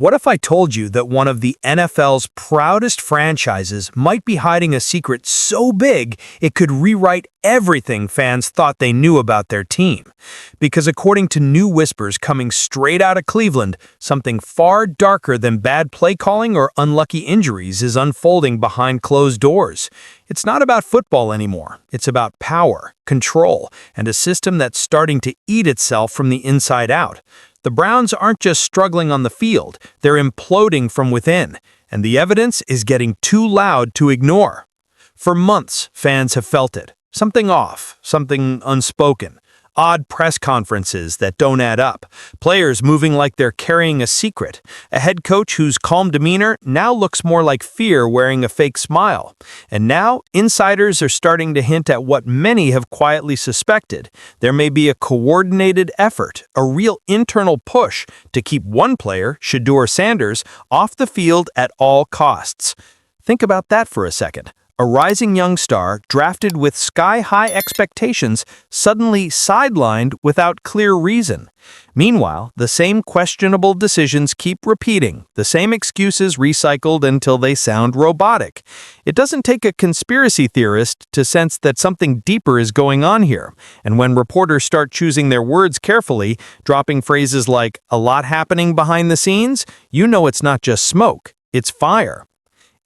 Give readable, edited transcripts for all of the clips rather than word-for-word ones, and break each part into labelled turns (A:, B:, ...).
A: What if I told you that one of the NFL's proudest franchises might be hiding a secret so big it could rewrite everything fans thought they knew about their team? Because according to new whispers coming straight out of Cleveland, something far darker than bad play calling or unlucky injuries is unfolding behind closed doors. It's not about football anymore. It's about power, control, and a system that's starting to eat itself from the inside out. The Browns aren't just struggling on the field, they're imploding from within, and the evidence is getting too loud to ignore. For months, fans have felt it. Something off, something unspoken. Odd press conferences that don't add up. Players moving like they're carrying a secret. A head coach whose calm demeanor now looks more like fear wearing a fake smile. And now, insiders are starting to hint at what many have quietly suspected. There may be a coordinated effort, a real internal push to keep one player, Shedeur Sanders, off the field at all costs. Think about that for a second. A rising young star, drafted with sky-high expectations, suddenly sidelined without clear reason. Meanwhile, the same questionable decisions keep repeating, the same excuses recycled until they sound robotic. It doesn't take a conspiracy theorist to sense that something deeper is going on here, and when reporters start choosing their words carefully, dropping phrases like, "a lot happening behind the scenes," you know it's not just smoke, it's fire.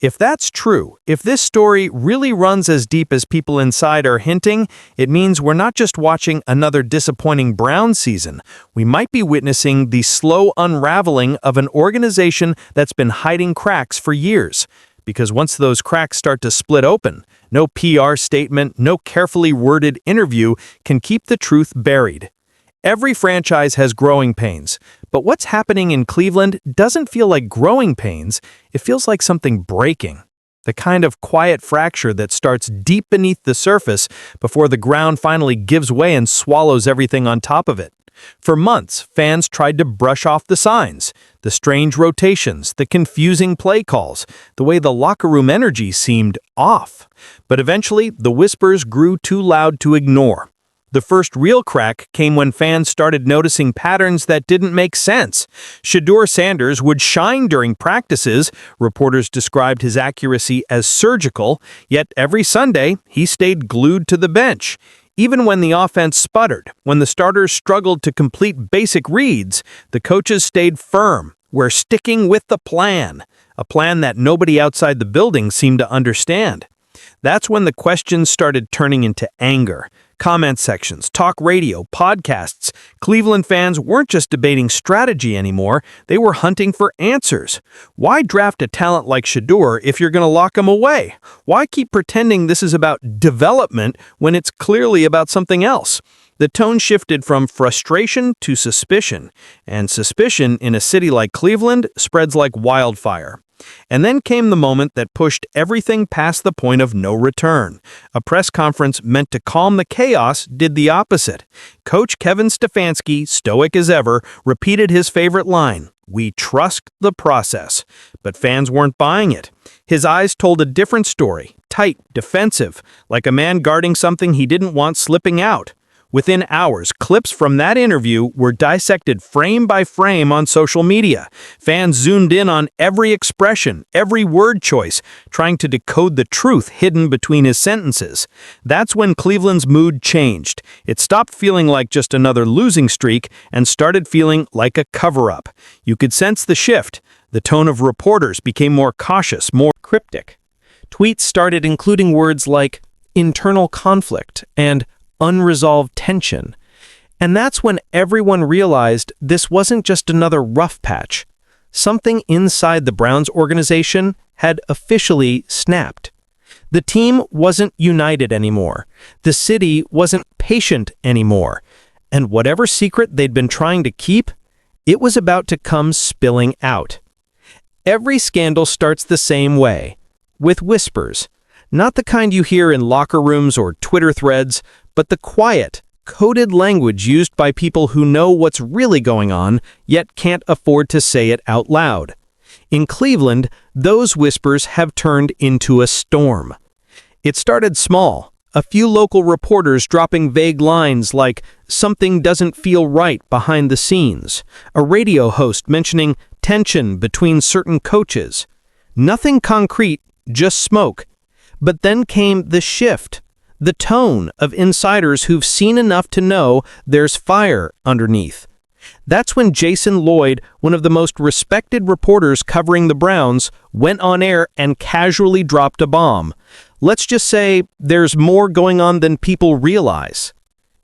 A: If that's true, if this story really runs as deep as people inside are hinting, it means we're not just watching another disappointing Browns season. We might be witnessing the slow unraveling of an organization that's been hiding cracks for years. Because once those cracks start to split open, no PR statement, no carefully worded interview can keep the truth buried. Every franchise has growing pains, but what's happening in Cleveland doesn't feel like growing pains, it feels like something breaking. The kind of quiet fracture that starts deep beneath the surface before the ground finally gives way and swallows everything on top of it. For months, fans tried to brush off the signs, the strange rotations, the confusing play calls, the way the locker room energy seemed off. But eventually, the whispers grew too loud to ignore. The first real crack came when fans started noticing patterns that didn't make sense. Shedeur Sanders would shine during practices. Reporters described his accuracy as surgical, yet every Sunday, he stayed glued to the bench. Even when the offense sputtered, when the starters struggled to complete basic reads, the coaches stayed firm. We're sticking with the plan, a plan that nobody outside the building seemed to understand. That's when the questions started turning into anger. Comment sections, talk radio, podcasts. Cleveland fans weren't just debating strategy anymore, they were hunting for answers. Why draft a talent like Shedeur if you're going to lock him away? Why keep pretending this is about development when it's clearly about something else? The tone shifted from frustration to suspicion, and suspicion in a city like Cleveland spreads like wildfire. And then came the moment that pushed everything past the point of no return. A press conference meant to calm the chaos did the opposite. Coach Kevin Stefanski, stoic as ever, repeated his favorite line, "We trust the process." But fans weren't buying it. His eyes told a different story, tight, defensive, like a man guarding something he didn't want slipping out. Within hours, clips from that interview were dissected frame by frame on social media. Fans zoomed in on every expression, every word choice, trying to decode the truth hidden between his sentences. That's when Cleveland's mood changed. It stopped feeling like just another losing streak and started feeling like a cover-up. You could sense the shift. The tone of reporters became more cautious, more cryptic. Tweets started including words like internal conflict and unresolved tension. And that's when everyone realized this wasn't just another rough patch. Something inside the Browns organization had officially snapped. The team wasn't united anymore. The city wasn't patient anymore. And whatever secret they'd been trying to keep, it was about to come spilling out. Every scandal starts the same way, with whispers. Not the kind you hear in locker rooms or Twitter threads, but the quiet, coded language used by people who know what's really going on, yet can't afford to say it out loud. In Cleveland, those whispers have turned into a storm. It started small, a few local reporters dropping vague lines like, "something doesn't feel right behind the scenes," a radio host mentioning
B: tension between certain coaches. Nothing concrete, just smoke. But then came the shift, the tone of insiders who've seen enough to know there's fire underneath. That's when Jason Lloyd, one of the most respected reporters covering the Browns, went on air and casually dropped a bomb. Let's just say there's more going on than people realize.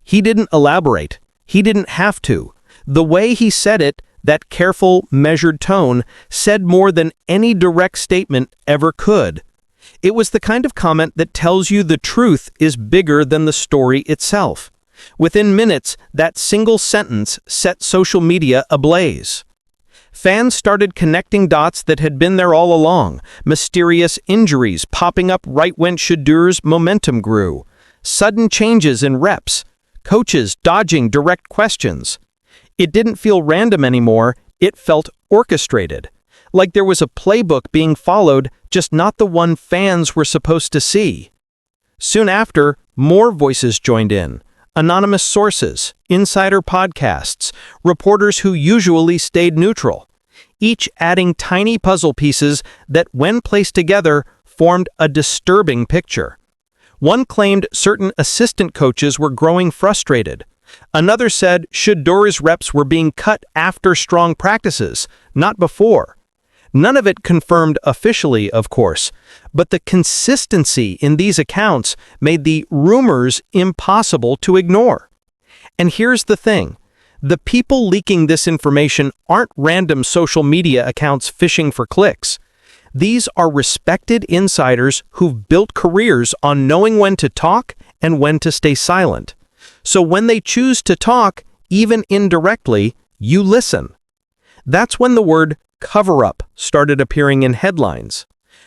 B: He didn't elaborate. He didn't have to. The way he said it, that careful, measured tone, said more than any direct statement ever could. It was the kind of comment that tells you the truth is bigger than the story itself. Within minutes, that single sentence set social media ablaze. Fans started connecting dots that had been there all along, mysterious injuries popping up right when Shedeur's momentum grew, sudden changes in reps, coaches dodging direct questions. It didn't feel random anymore, it felt orchestrated. Like there was a playbook being followed, just not the one fans were supposed to see. Soon after, more voices joined in. Anonymous sources, insider podcasts, reporters who usually stayed neutral, each adding tiny puzzle pieces that, when placed together, formed a disturbing picture. One claimed certain assistant coaches were growing frustrated. Another said Shedeur's reps were being cut after strong practices, not before. None of it confirmed officially, of course, but the consistency in these accounts made the rumors impossible to ignore. And here's the thing. The people leaking this information aren't random social media accounts fishing for clicks. These are respected insiders who've built careers on knowing when to talk and when to stay silent. So when they choose to talk, even indirectly, you listen. That's when the word cover-up started appearing in headlines.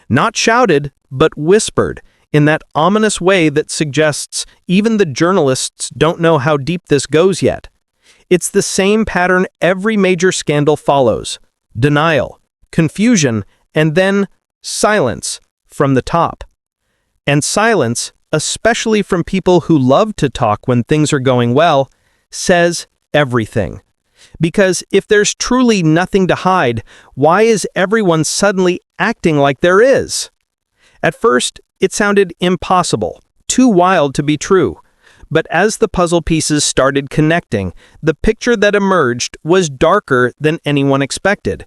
B: Not shouted, but whispered, in that ominous way that suggests even the journalists don't know how deep this goes yet. It's the same pattern every major scandal follows. Denial, confusion, and then silence from the top. And silence, especially from people who love to talk when things are going well, says everything. Because if there's truly nothing to hide, why is everyone suddenly acting like there is? At first, it sounded impossible, too wild to be true. But as the puzzle pieces started connecting, the picture that emerged was darker than anyone expected.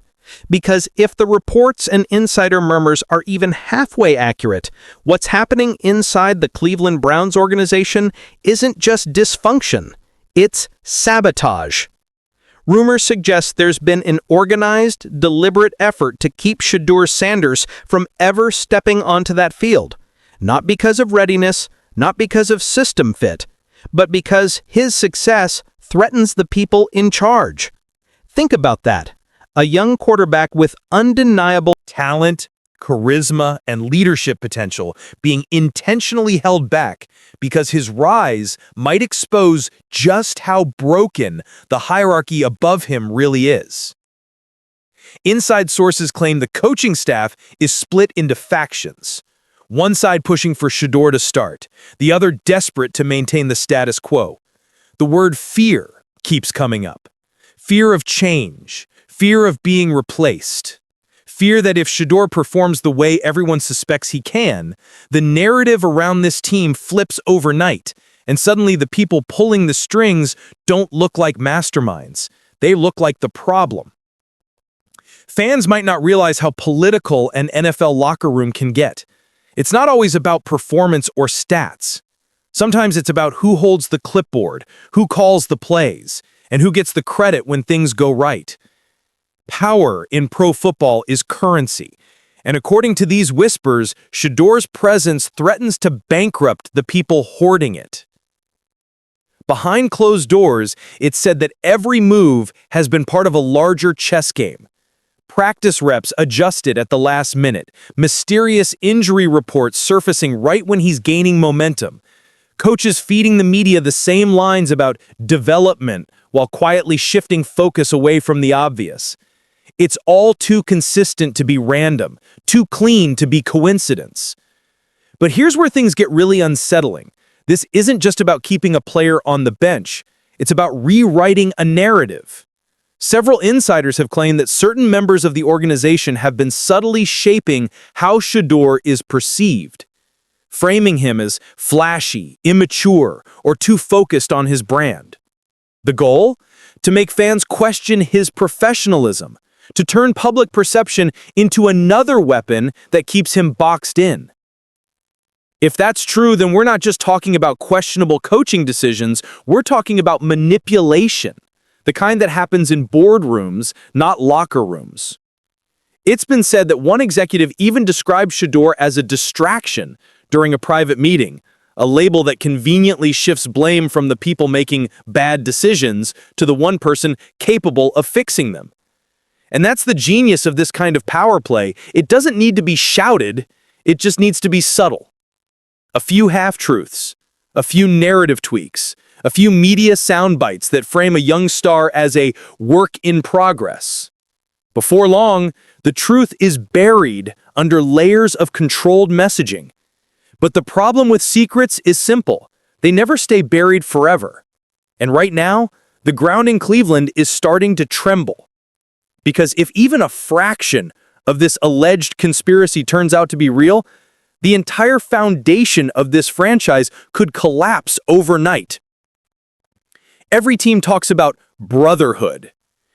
B: Because if the reports and insider murmurs are even halfway accurate, what's happening inside the Cleveland Browns organization isn't just dysfunction, it's sabotage. Rumors suggest there's been an organized, deliberate effort to keep Shedeur Sanders from ever stepping onto that field. Not because of readiness, not because of system fit, but because his success threatens the people in charge. Think about that. A young quarterback with undeniable
A: Talent, charisma, and leadership potential being intentionally held back because his rise might expose just how broken the hierarchy above him really is. Inside sources claim the coaching staff is split into factions. One side pushing for Shedeur to start, the other desperate to maintain the status quo. The word fear keeps coming up. Fear of change, fear of being replaced. Fear that if Shedeur performs the way everyone suspects he can, the narrative around this team flips overnight, and suddenly the people pulling the strings don't look like masterminds. They look like the problem. Fans might not realize how political an NFL locker room can get. It's not always about performance or stats. Sometimes it's about who holds the clipboard, who calls the plays, and who gets the credit when things go right. Power in pro football is currency, and according to these whispers, Shedeur's presence threatens to bankrupt the people hoarding it. Behind closed doors, it's said that every move has been part of a larger chess game. Practice reps adjusted at the last minute, mysterious injury reports surfacing right when he's gaining momentum, coaches feeding the media the same lines about development while quietly shifting focus away from the obvious. It's all too consistent to be random, too clean to be coincidence. But here's where things get really unsettling. This isn't just about keeping a player on the bench. It's about rewriting a narrative. Several insiders have claimed that certain members of the organization have been subtly shaping how Shedeur is perceived, framing him as flashy, immature, or too focused on his brand. The goal? To make fans question his professionalism, to turn public perception into another weapon that keeps him boxed in. If that's true, then we're not just talking about questionable coaching decisions, we're talking about manipulation, the kind that happens in boardrooms, not locker rooms. It's been said that one executive even described Shedeur as a distraction during a private meeting, a label that conveniently shifts blame from the people making bad decisions to the one person capable of fixing them. And that's the genius of this kind of power play. It doesn't need to be shouted, it just needs to be subtle. A few half-truths, a few narrative tweaks, a few media sound bites that frame a young star as a work in progress. Before long, the truth is buried under layers of controlled messaging. But the problem with secrets is simple. They never stay buried forever. And right now, the ground in Cleveland is starting to tremble. Because if even a fraction of this alleged conspiracy turns out to be real, the entire foundation of this franchise could collapse overnight. Every team talks about brotherhood.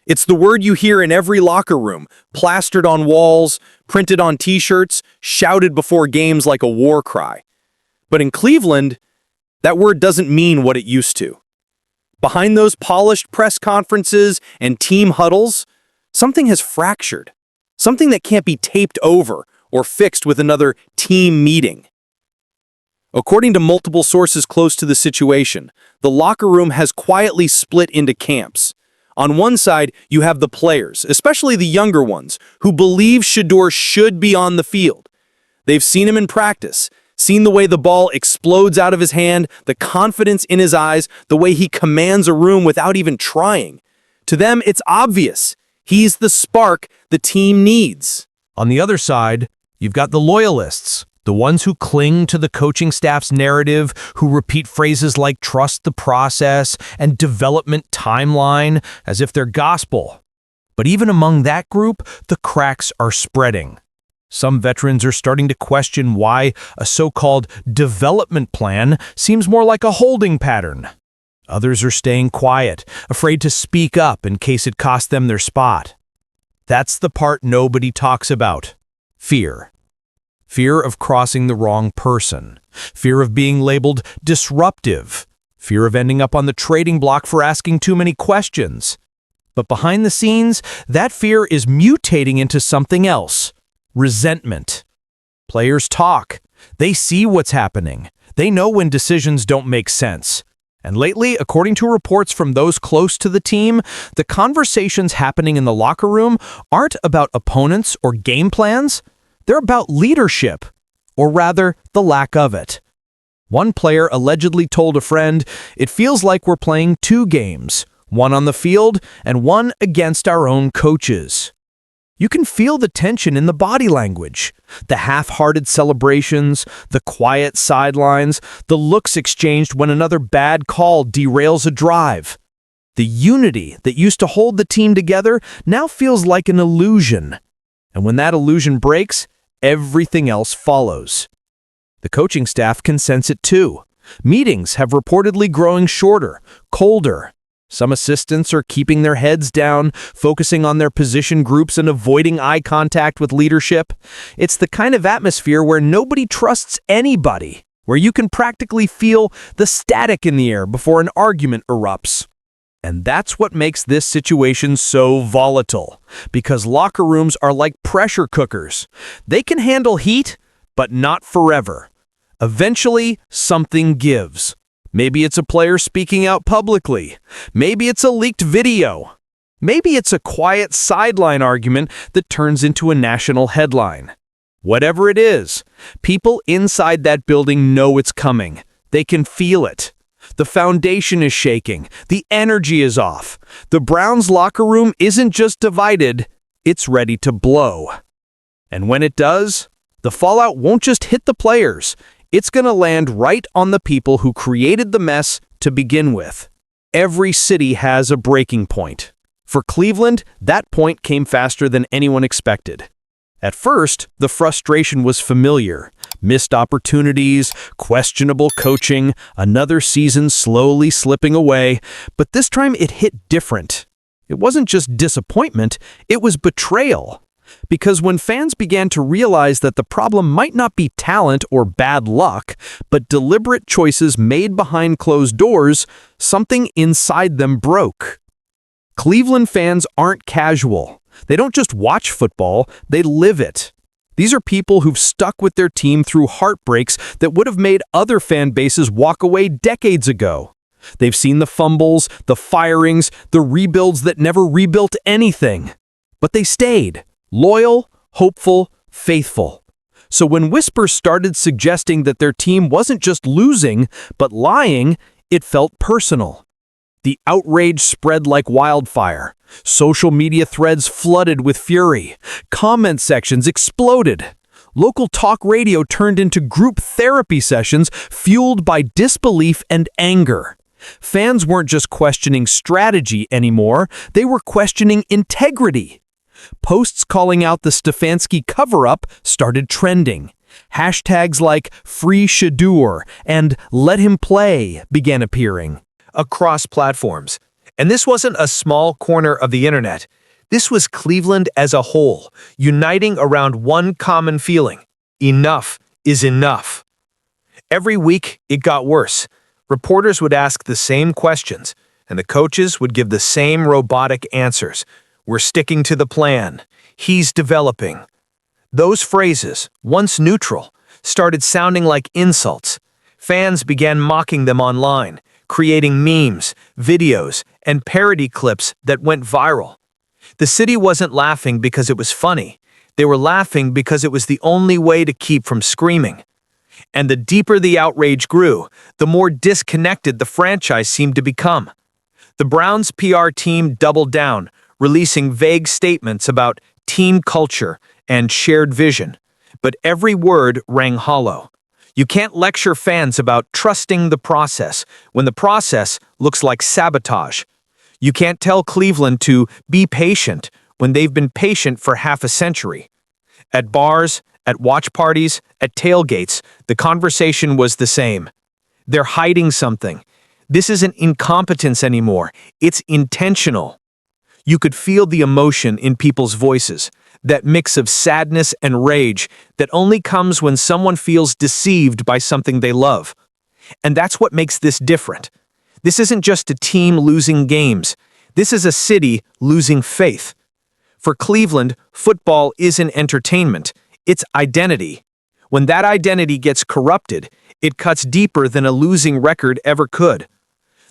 A: It's the word you hear in every locker room, plastered on walls, printed on t-shirts, shouted before games like a war cry. But in Cleveland, that word doesn't mean what it used to. Behind those polished press conferences and team huddles, something has fractured. Something that can't be taped over or fixed with another team meeting. According to multiple sources close to the situation, the locker room has quietly split into camps. On one side, you have the players, especially the younger ones, who believe Shedeur should be on the field. They've seen him in practice, seen the way the ball explodes out of his hand, the confidence in his eyes, the way he commands a room without even trying. To them, it's obvious. He's the spark the team needs.
B: On the other side, you've got the loyalists, the ones who cling to the coaching staff's narrative, who repeat phrases like trust the process and development timeline as if they're gospel. But even among that group, the cracks are spreading. Some veterans are starting to question why a so-called development plan seems more like a holding pattern. Others are staying quiet, afraid to speak up in case it costs them their spot. That's the part nobody talks about. Fear. Fear of crossing the wrong person. Fear of being labeled disruptive. Fear of ending up on the trading block for asking too many questions. But behind the scenes, that fear is mutating into something else. Resentment. Players talk. They see what's happening. They know when decisions don't make sense. And lately, according to reports from those close to the team, the conversations happening in the locker room aren't about opponents or game plans. They're about leadership, or rather, the lack of it. One player allegedly told a friend, "It feels like we're playing two games, one on the field and one against our own coaches." You can feel the tension in the body language, the half-hearted celebrations, the quiet sidelines, the looks exchanged when another bad call derails a drive. The unity that used to hold the team together now feels like an illusion. And when that illusion breaks, everything else follows. The coaching staff can sense it too. Meetings have reportedly growing shorter, colder. Some assistants are keeping their heads down, focusing on their position groups and avoiding eye contact with leadership. It's the kind of atmosphere where nobody trusts anybody, where you can practically feel the static in the air before an argument erupts. And that's what makes this situation so volatile, because locker rooms are like pressure cookers. They can handle heat, but not forever. Eventually, something gives. Maybe it's a player speaking out publicly. Maybe it's a leaked video. Maybe it's a quiet sideline argument that turns into a national headline. Whatever it is, people inside that building know it's coming. They can feel it. The foundation is shaking. The energy is off. The Browns' locker room isn't just divided, it's ready to blow. And when it does, the fallout won't just hit the players. It's going to land right on the people who created the mess to begin with. Every city has a breaking point. For Cleveland, that point came faster than anyone expected. At first, the frustration was familiar. Missed opportunities, questionable coaching, another season slowly slipping away. But this time it hit different. It wasn't just disappointment, it was betrayal. Because when fans began to realize that the problem might not be talent or bad luck, but deliberate choices made behind closed doors, something inside them broke. Cleveland fans aren't casual. They don't just watch football, they live it. These are people who've stuck with their team through heartbreaks that would have made other fan bases walk away decades ago. They've seen the fumbles, the firings, the rebuilds that never rebuilt anything. But they stayed, loyal, hopeful, faithful. So when whispers started suggesting that their team wasn't just losing, but lying, it felt personal. The outrage spread like wildfire. Social media threads flooded with fury. Comment sections exploded. Local talk radio turned into group therapy sessions fueled by disbelief and anger. Fans weren't just questioning strategy anymore, they were questioning integrity. Posts calling out the Stefanski cover-up started trending. Hashtags like Free Shedeur and Let Him Play began appearing.
A: Across platforms. And this wasn't a small corner of the internet. This was Cleveland as a whole, uniting around one common feeling. Enough is enough. Every week, it got worse. Reporters would ask the same questions, and the coaches would give the same robotic answers. We're sticking to the plan. He's developing. Those phrases, once neutral, started sounding like insults. Fans began mocking them online, creating memes, videos, and parody clips that went viral. The city wasn't laughing because it was funny. They were laughing because it was the only way to keep from screaming. And the deeper the outrage grew, the more disconnected the franchise seemed to become. The Browns' PR team doubled down, releasing vague statements about team culture and shared vision. But every word rang hollow. You can't lecture fans about trusting the process when the process looks like sabotage. You can't tell Cleveland to be patient when they've been patient for half a century. At bars, at watch parties, at tailgates, the conversation was the same. They're hiding something. This isn't incompetence anymore. It's intentional. You could feel the emotion in people's voices, that mix of sadness and rage that only comes when someone feels deceived by something they love. And that's what makes this different. This isn't just a team losing games. This is a city losing faith. For Cleveland, football isn't entertainment. It's identity. When that identity gets corrupted, it cuts deeper than a losing record ever could.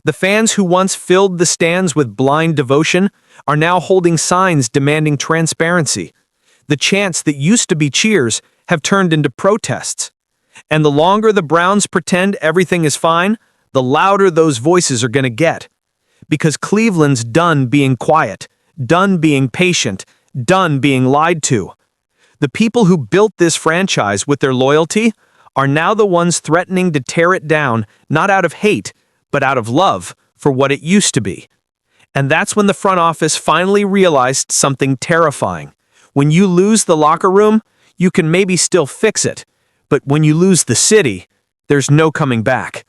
A: The fans who once filled the stands with blind devotion are now holding signs demanding transparency. The chants that used to be cheers have turned into protests. And the longer the Browns pretend everything is fine, the louder those voices are going to get. Because Cleveland's done being quiet, done being patient, done being lied to. The people who built this franchise with their loyalty are now the ones threatening to tear it down, not out of hate, but out of love for what it used to be. And that's when the front office finally realized something terrifying. When you lose the locker room, you can maybe still fix it. But when you lose the city, there's no coming back.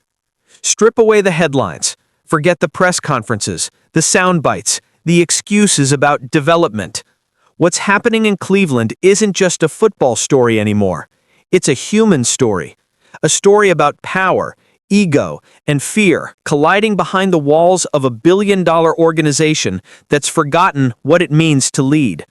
A: Strip away the headlines. Forget the press conferences, the sound bites, the excuses about development. What's happening in Cleveland isn't just a football story anymore. It's a human story. A story about power, ego, and fear colliding behind the walls of a billion-dollar organization that's forgotten what it means to lead.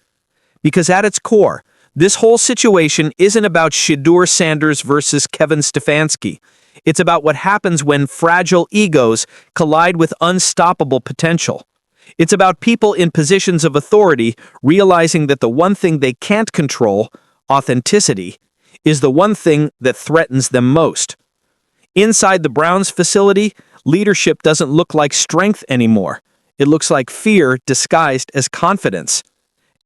A: Because at its core, this whole situation isn't about Shedeur Sanders versus Kevin Stefanski. It's about what happens when fragile egos collide with unstoppable potential. It's about people in positions of authority realizing that the one thing they can't control, authenticity, is the one thing that threatens them most. Inside the Browns facility, leadership doesn't look like strength anymore. It looks like fear disguised as confidence.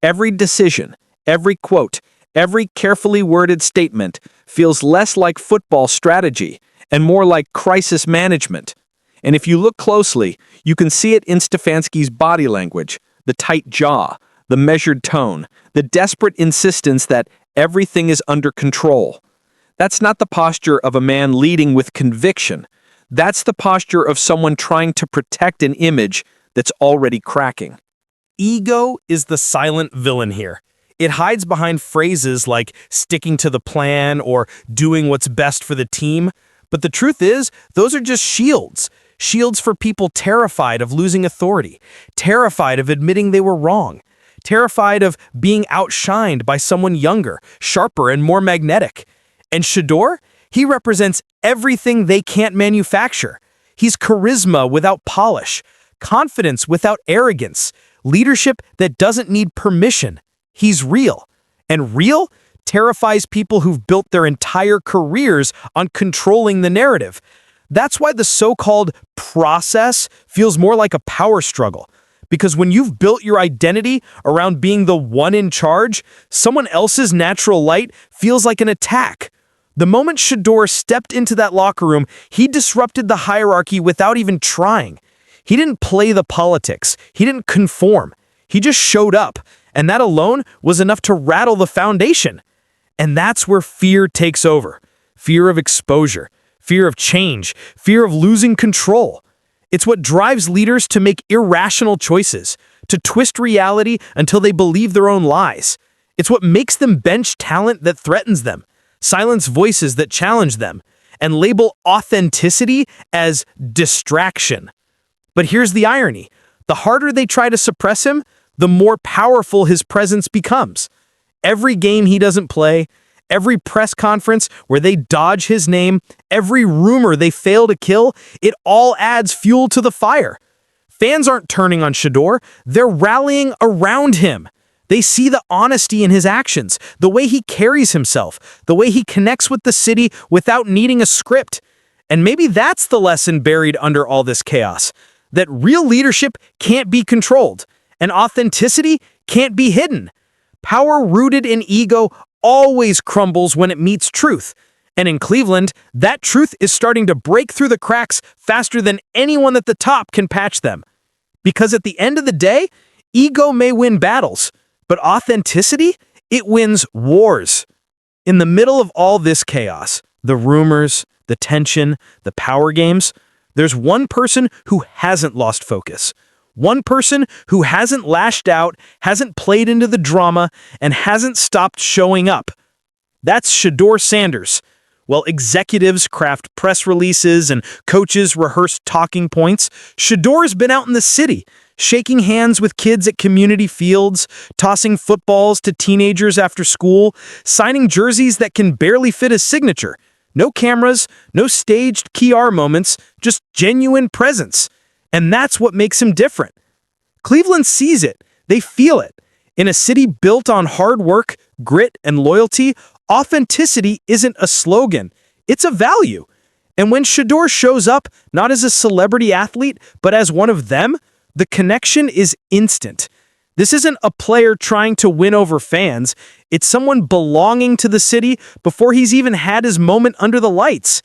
A: Every decision, every quote, every carefully worded statement feels less like football strategy and more like crisis management. And if you look closely, you can see it in Stefanski's body language,
C: The tight jaw, the measured tone, the desperate insistence that everything is under control. That's not the posture of a man leading with conviction. That's the posture of someone trying to protect an image that's already cracking.
A: Ego is the silent villain here. It hides behind phrases like sticking to the plan or doing what's best for the team. But the truth is, those are just shields. Shields for people terrified of losing authority, terrified of admitting they were wrong, terrified of being outshined by someone younger, sharper, and more magnetic. And Shedeur, he represents everything they can't manufacture. He's charisma without polish, confidence without arrogance, leadership that doesn't need permission. He's real. And real terrifies people who've built their entire careers on controlling the narrative. That's why the so-called process feels more like a power struggle. Because when you've built your identity around being the one in charge, someone else's natural light feels like an attack. The moment Shedeur stepped into that locker room, he disrupted the hierarchy without even trying. He didn't play the politics. He didn't conform. He just showed up, and that alone was enough to rattle the foundation. And that's where fear takes over. Fear of exposure, fear of change, fear of losing control. It's what drives leaders to make irrational choices, to twist reality until they believe their own lies. It's what makes them bench talent that threatens them, silence voices that challenge them, and label authenticity as distraction. But here's the irony. The harder they try to suppress him, the more powerful his presence becomes. Every game he doesn't play, every press conference where they dodge his name, every rumor they fail to kill, it all adds fuel to the fire. Fans aren't turning on Shedeur, they're rallying around him. They see the honesty in his actions, the way he carries himself, the way he connects with the city without needing a script. And maybe that's the lesson buried under all this chaos, that real leadership can't be controlled, and authenticity can't be hidden. Power rooted in ego always crumbles when it meets truth. And in Cleveland, that truth is starting to break through the cracks faster than anyone at the top can patch them. Because at the end of the day, ego may win battles, but authenticity, it wins wars. In the middle of all this chaos, the rumors, the tension, the power games, there's one person who hasn't lost focus. One person who hasn't lashed out, hasn't played into the drama, and hasn't stopped showing up. That's Shedeur Sanders. While executives craft press releases and coaches rehearse talking points, Shedeur's been out in the city, shaking hands with kids at community fields, tossing footballs to teenagers after school, signing jerseys that can barely fit his signature. No cameras, no staged PR moments, just genuine presence. And that's what makes him different. Cleveland sees it. They feel it. In a city built on hard work, grit, and loyalty, authenticity isn't a slogan. It's a value. And when Shedeur shows up, not as a celebrity athlete, but as one of them, the connection is instant. This isn't a player trying to win over fans. It's someone belonging to the city before he's even had his moment under the lights.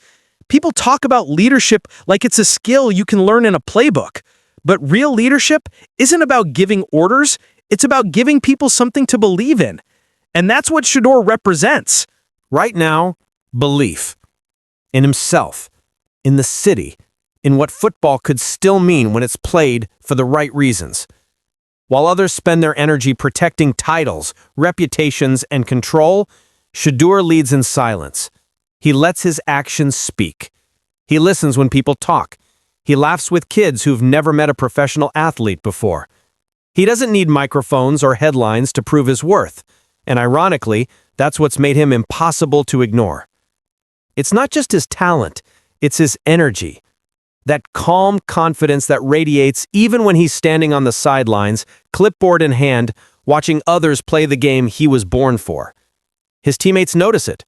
A: People talk about leadership like it's a skill you can learn in a playbook. But real leadership isn't about giving orders. It's about giving people something to believe in. And that's what Shedeur represents.
B: Right now, belief. In himself, in the city, in what football could still mean when it's played for the right reasons. While others spend their energy protecting titles, reputations, and control, Shedeur leads in silence. He lets his actions speak. He listens when people talk. He laughs with kids who've never met a professional athlete before. He doesn't need microphones or headlines to prove his worth. And ironically, that's what's made him impossible to ignore. It's not just his talent, it's his energy. That calm confidence that radiates even when he's standing on the sidelines, clipboard in hand, watching others play the game he was born for. His teammates notice it.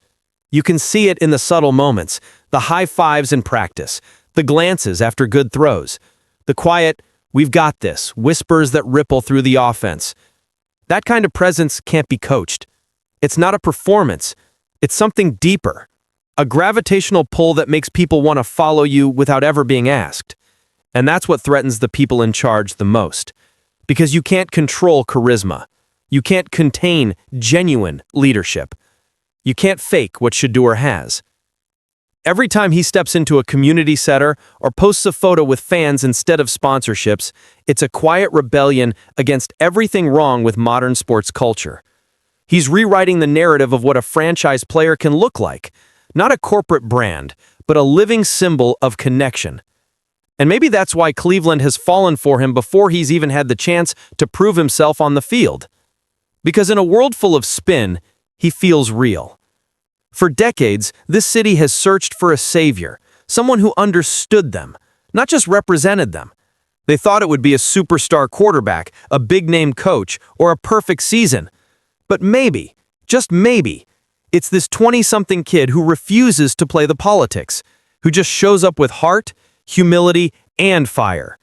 B: You can see it in the subtle moments, the high fives in practice, the glances after good throws, the quiet, "we've got this," whispers that ripple through the offense. That kind of presence can't be coached. It's not a performance. It's something deeper. A gravitational pull that makes people want to follow you without ever being asked. And that's what threatens the people in charge the most. Because you can't control charisma. You can't contain genuine leadership. You can't fake what Shedeur has. Every time he steps into a community center or posts a photo with fans instead of sponsorships, it's a quiet rebellion against everything wrong with modern sports culture. He's rewriting the narrative of what a franchise player can look like, not a corporate brand, but a living symbol of connection. And maybe that's why Cleveland has fallen for him before he's even had the chance to prove himself on the field. Because in a world full of spin, he feels real. For decades, this city has searched for a savior, someone who understood them, not just represented them. They thought it would be a superstar quarterback, a big-name coach, or a perfect season. But maybe, just maybe, it's this 20-something kid who refuses to play the politics, who just shows up with heart, humility, and fire.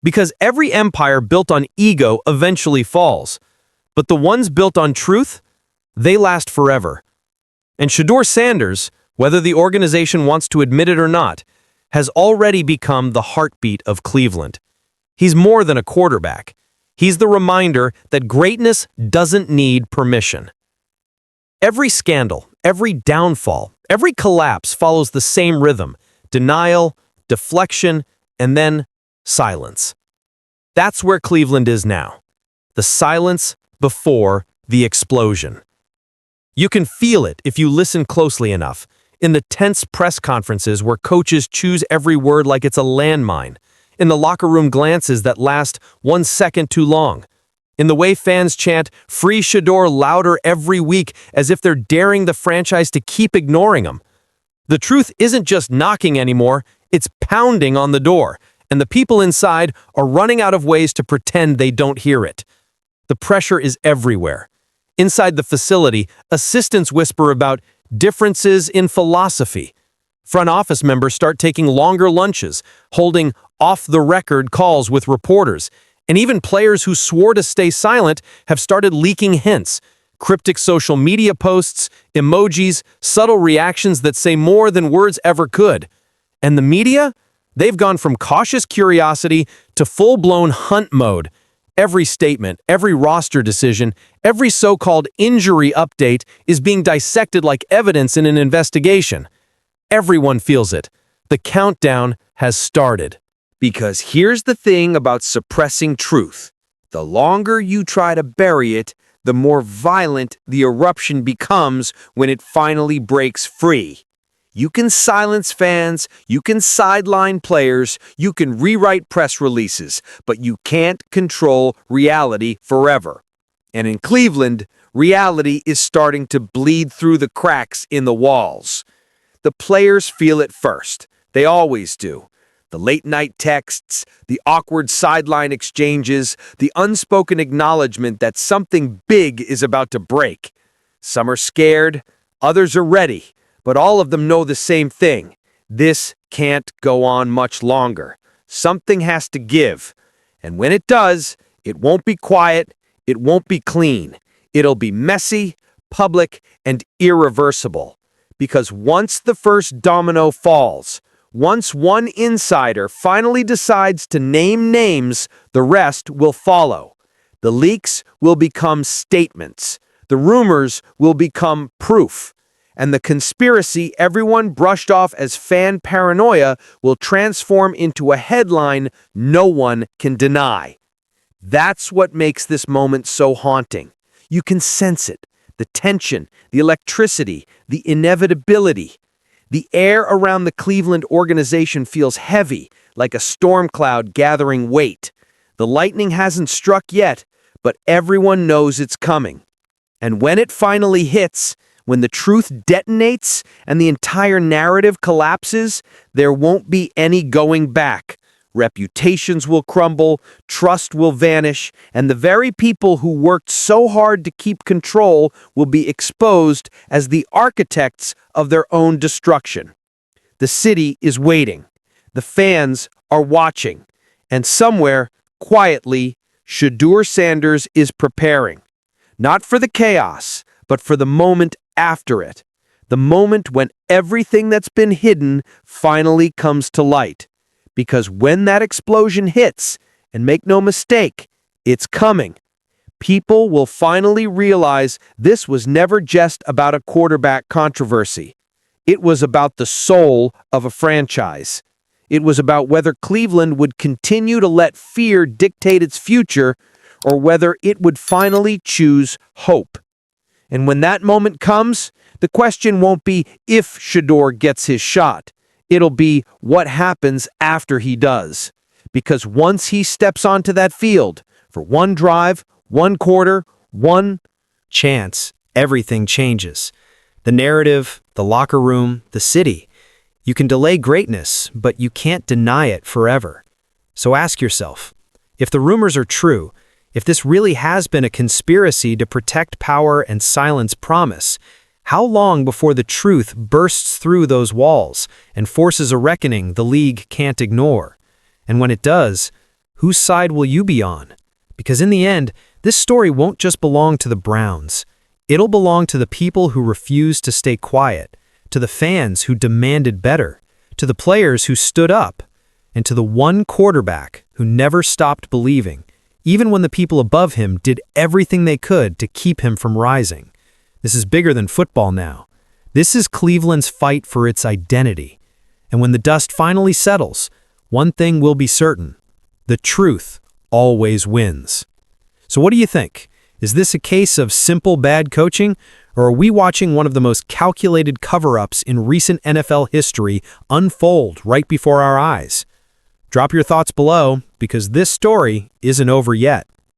B: Because every empire built on ego eventually falls, but the ones built on truth, they last forever. And Shedeur Sanders, whether the organization wants to admit it or not, has already become the heartbeat of Cleveland. He's more than a quarterback. He's the reminder that greatness doesn't need permission. Every scandal, every downfall, every collapse follows the same rhythm: denial, deflection, and then silence. That's where Cleveland is now. The silence before the explosion. You can feel it if you listen closely enough, in the tense press conferences where coaches choose every word like it's a landmine, in the locker room glances that last 1 second too long, in the way fans chant "Free Shedeur" louder every week as if they're daring the franchise to keep ignoring them. The truth isn't just knocking anymore, it's pounding on the door, and the people inside are running out of ways to pretend they don't hear it. The pressure is everywhere. Inside the facility, assistants whisper about differences in philosophy. Front office members start taking longer lunches, holding off-the-record calls with reporters, and even players who swore to stay silent have started leaking hints, cryptic social media posts, emojis, subtle reactions that say more than words ever could. And the media? They've gone from cautious curiosity to full-blown hunt mode. Every statement, every roster decision, every so-called injury update is being dissected like evidence in an investigation. Everyone feels it. The countdown has started.
D: Because here's the thing about suppressing truth. The longer you try to bury it, the more violent the eruption becomes when it finally breaks free. You can silence fans, you can sideline players, you can rewrite press releases, but you can't control reality forever. And in Cleveland, reality is starting to bleed through the cracks in the walls. The players feel it first. They always do. The late-night texts, the awkward sideline exchanges, the unspoken acknowledgement that something big is about to break. Some are scared, others are ready. But all of them know the same thing. This can't go on much longer. Something has to give. And when it does, it won't be quiet, it won't be clean. It'll be messy, public, and irreversible. Because once the first domino falls, once one insider finally decides to name names, the rest will follow. The leaks will become statements. The rumors will become proof. And the conspiracy everyone brushed off as fan paranoia will transform into a headline no one can deny. That's what makes this moment so haunting. You can sense it, the tension, the electricity, the inevitability. The air around the Cleveland organization feels heavy, like a storm cloud gathering weight. The lightning hasn't struck yet, but everyone knows it's coming. And when it finally hits, when the truth detonates and the entire narrative collapses, there won't be any going back. Reputations will crumble, trust will vanish, and the very people who worked so hard to keep control will be exposed as the architects of their own destruction. The city is waiting. The fans are watching. And somewhere, quietly, Shedeur Sanders is preparing. Not for the chaos, but for the moment after it. The moment when everything that's been hidden finally comes to light. Because when that explosion hits, and make no mistake, It's coming. People will finally realize this was never just about a quarterback controversy. It was about the soul of a franchise. It was about whether Cleveland would continue to let fear dictate its future or whether it would finally choose hope. And when that moment comes, the question won't be if Shedeur gets his shot. It'll be what happens after he does. Because once he steps onto that field, for one drive, one quarter, one
B: chance, everything changes. The narrative, the locker room, the city. You can delay greatness, but you can't deny it forever. So ask yourself, if the rumors are true, if this really has been a conspiracy to protect power and silence promise, how long before the truth bursts through those walls and forces a reckoning the league can't ignore? And when it does, whose side will you be on? Because in the end, this story won't just belong to the Browns. It'll belong to the people who refused to stay quiet, to the fans who demanded better, to the players who stood up, and to the one quarterback who never stopped believing, even when the people above him did everything they could to keep him from rising. This is bigger than football now. This is Cleveland's fight for its identity. And when the dust finally settles, one thing will be certain: the truth always wins. So what do you think? Is this a case of simple bad coaching, or are we watching one of the most calculated cover-ups in recent NFL history unfold right before our eyes? Drop your thoughts below, because this story isn't over yet.